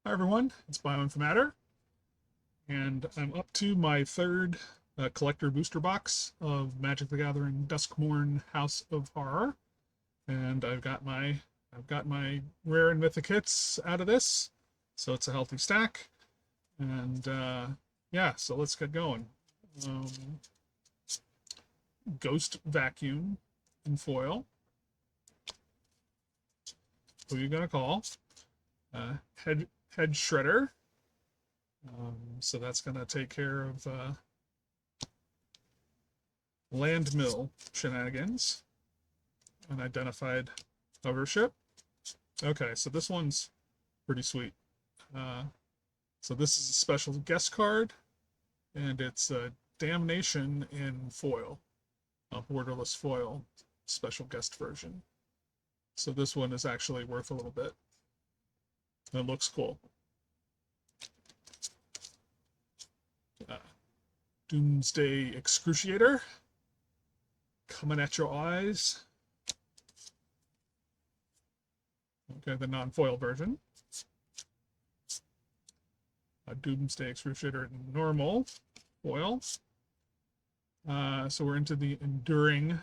Hi everyone, it's Bioinformatter, and I'm up to my third collector booster box of Magic the Gathering Duskmourn House of Horror, and I've got my rare and mythic hits out of this, so it's a healthy stack, and yeah, so let's get going. Um, Ghost Vacuum in foil. Who are you gonna call? Head Shredder. So that's gonna take care of land mill shenanigans. Unidentified hovership. Okay, so this one's pretty sweet. Uh, so this is a special guest card, and it's a Damnation in foil, a borderless foil special guest version. So this one is actually worth a little bit. It looks cool. Uh, Doomsday Excruciator coming at your eyes. Okay, the non-foil version. A Doomsday Excruciator normal foil. So we're into the enduring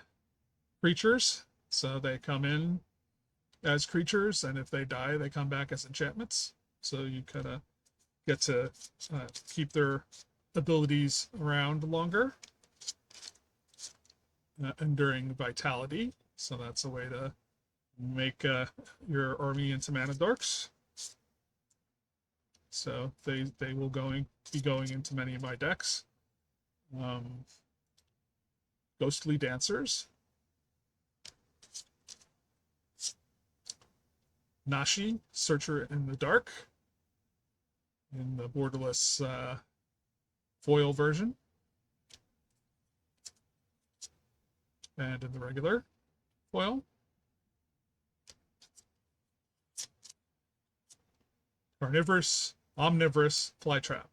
creatures. So they come in as creatures, and if they die, they come back as enchantments. So you kind of get to keep their abilities around longer. Enduring Vitality. So that's a way to make your army into mana dorks. So they will be going into many of my decks. Ghostly Dancers. Nashi, Searcher in the Dark, in the borderless foil version, and in the regular foil. Carnivorous, Omnivorous Flytrap.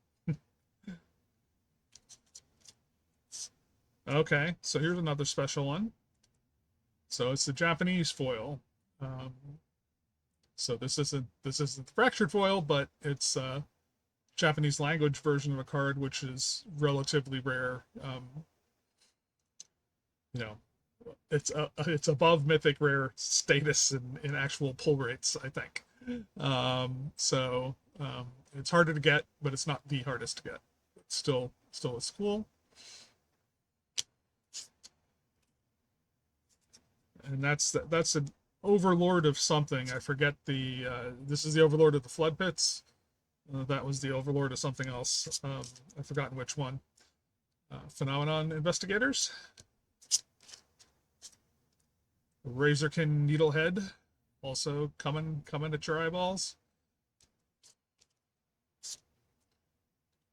Okay, so here's another special one. So it's the Japanese foil. Um, so this isn't the fractured foil, but it's Japanese language version of a card, which is relatively rare. You know, it's above mythic rare status in actual pull rates, I think. It's harder to get, but it's not the hardest to get. It's still is cool. And that's an overlord of something. I forget the. This is the overlord of the flood pits. That was the overlord of something else. I've forgotten which one. Phenomenon investigators. Razorkin Needlehead, also coming at your eyeballs.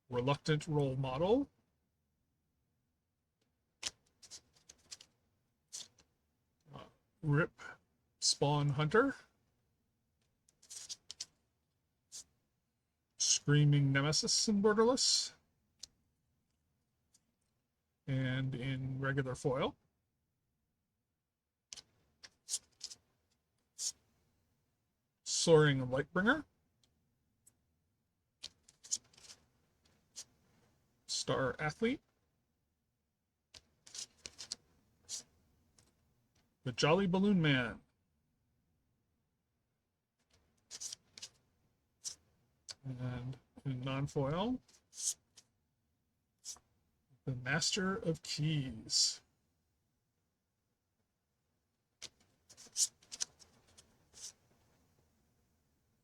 Reluctant Role Model. Rip Spawn Hunter. Screaming Nemesis in Borderless. And in regular foil. Soaring Lightbringer. Star Athlete. The Jolly Balloon Man. And in non-foil, the Master of Keys.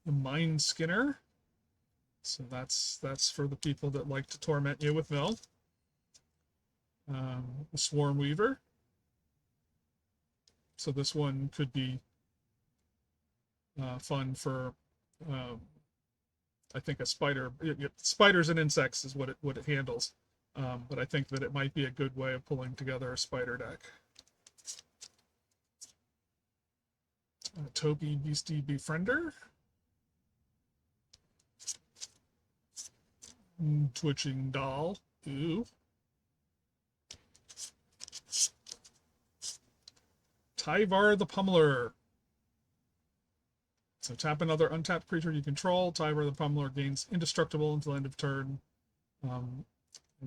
The Mind Skinner. So that's for the people that like to torment you with mill. The Swarm Weaver. So this one could be fun for, I think, a spider. Spiders and insects is what it handles. But I think that it might be a good way of pulling together a spider deck. Toby Beastie Befriender. Twitching Doll. Ooh. Tyvar the Pummeler. So tap another untapped creature you control. Tiber the Pummeler gains indestructible until end of turn, and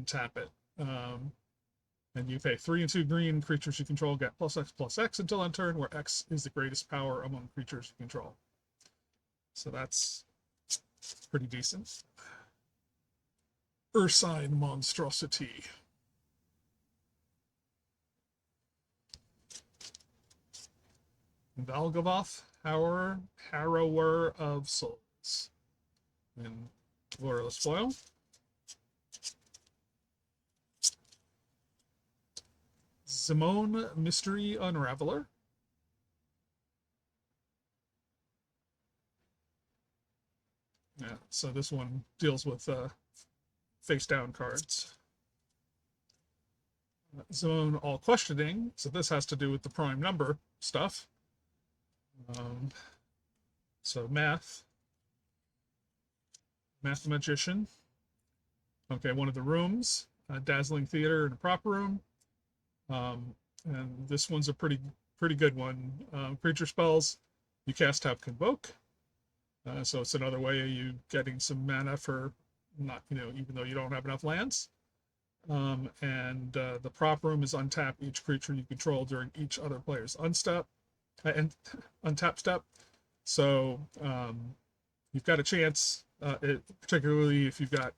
tap it. And you pay 3 and 2 green. Creatures you control get +X until end turn, where X is the greatest power among creatures you control. So that's pretty decent. Ursine Monstrosity. Valgavoth, Harrower of Souls. And Glorious Foil. Simone Mystery Unraveler. Yeah, so this one deals with face-down cards. Zone All Questioning, so this has to do with the prime number stuff. So Math Magician. Okay, one of the rooms, Dazzling Theater in a prop room. And this one's a pretty good one. Creature spells, you cast, tap, convoke. So it's another way of you getting some mana for not, even though you don't have enough lands. And the prop room is untap each creature you control during each other player's untap step. So you've got a chance, particularly if you've got,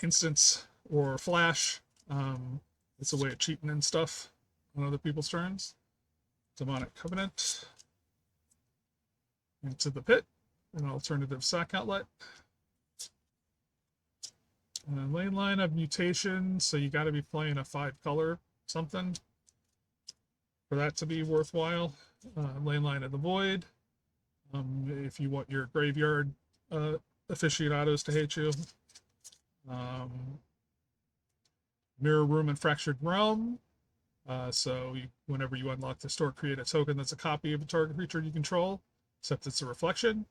instance or flash. It's a way of cheating and stuff on other people's turns. Demonic Covenant. Into the Pit, an alternative sack outlet. Lane line of Mutation, so you got to be playing a 5-color something for that to be worthwhile. Lane line of the Void, if you want your graveyard aficionados to hate you. Mirror Room and Fractured Realm. So whenever you unlock the store, create a token that's a copy of a target creature you control, except it's a reflection,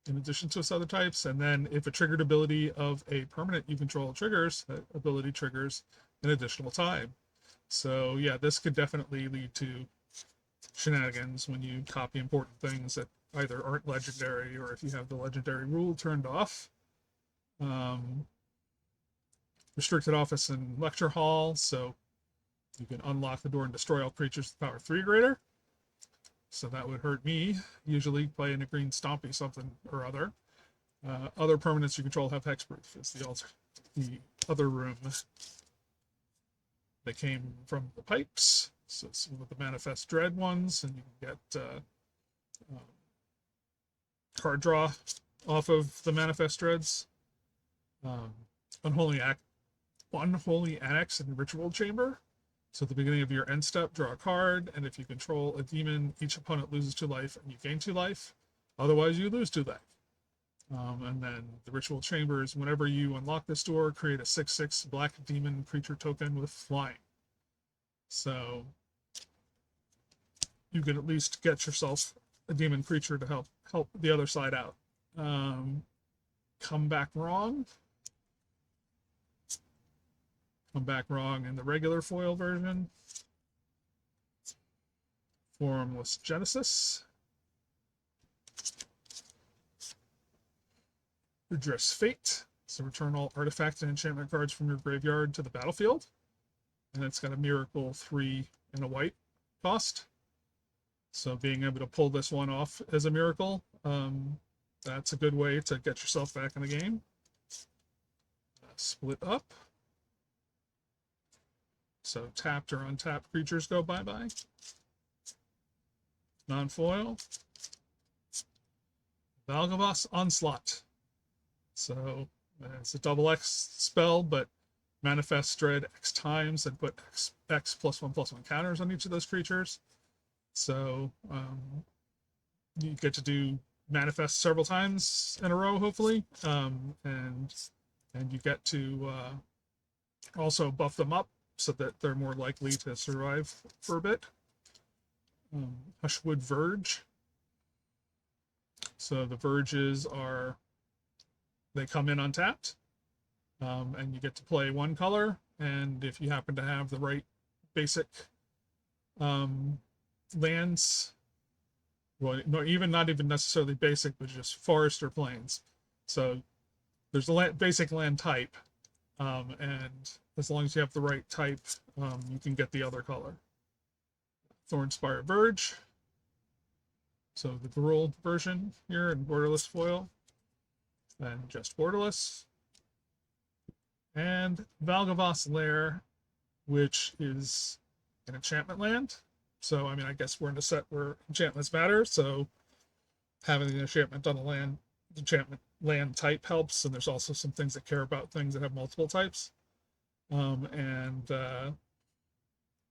in addition to its other types. And then if a triggered ability of a permanent you control triggers, that ability triggers an additional time. So yeah, this could definitely lead to shenanigans when you copy important things that either aren't legendary or if you have the legendary rule turned off. Restricted Office and Lecture Hall, so you can unlock the door and destroy all creatures with power 3 or greater. So that would hurt me, usually playing a green stompy something or other. Other permanents you control have hexproof. It's the other room. They came from the pipes, so it's one of the Manifest Dread ones, and you can get card draw off of the Manifest Dreads. Unholy Annex and Ritual Chamber. So at the beginning of your end step, draw a card, and if you control a demon, each opponent loses 2 life and you gain 2 life. Otherwise, you lose 2 life. And then the Ritual Chamber is whenever you unlock this door, create a 6/6 black demon creature token with flying. So you can at least get yourself a demon creature to help the other side out. Come Back Wrong. Come Back Wrong in the regular foil version. Formless Genesis. Redress Fate. So return all artifact and enchantment cards from your graveyard to the battlefield. And it's got a miracle 3 and a white cost. So being able to pull this one off as a miracle, that's a good way to get yourself back in the game. Split Up. So tapped or untapped creatures go bye-bye. Non-foil. Valgavoth Onslaught. So it's a double X spell, but manifest Dread X times and put X +1/+1 counters on each of those creatures. So you get to do manifest several times in a row, hopefully, and you get to also buff them up so that they're more likely to survive for a bit. Hushwood Verge. So the Verges they come in untapped, and you get to play 1 color, and if you happen to have the right basic lands, well, no, not even necessarily basic, but just forest or plains. So there's a basic land type, and as long as you have the right type, you can get the other color. Thornspire Verge, so the Gruul version here in borderless foil, and just borderless. And Valgavoth's Lair, which is an enchantment land. So, I mean, I guess we're in a set where enchantments matter, so having an enchantment on a land, enchantment land type helps, and there's also some things that care about things that have multiple types. And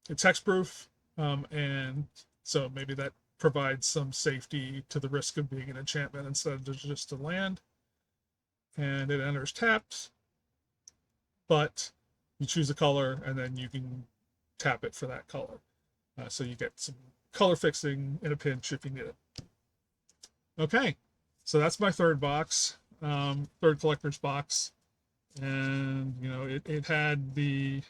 it's hexproof, and so maybe that provides some safety to the risk of being an enchantment instead of just a land. And it enters tapped, but you choose a color and then you can tap it for that color. So you get some color fixing in a pinch if you need it. Okay, so that's my third box, third collector's box. And, you know, it had the,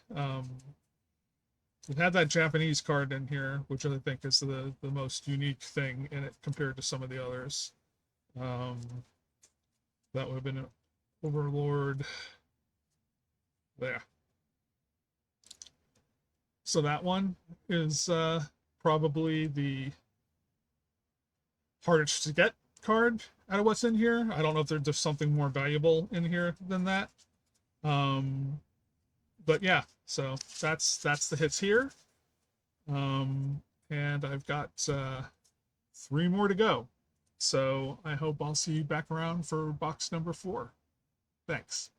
it had that Japanese card in here, which I think is the most unique thing in it compared to some of the others. That would have been an Overlord. There. So that one is probably the hardest to get card out of what's in here. I don't know if there's just something more valuable in here than that. But yeah, so that's the hits here. And I've got 3 more to go. So I hope I'll see you back around for box number 4. Thanks.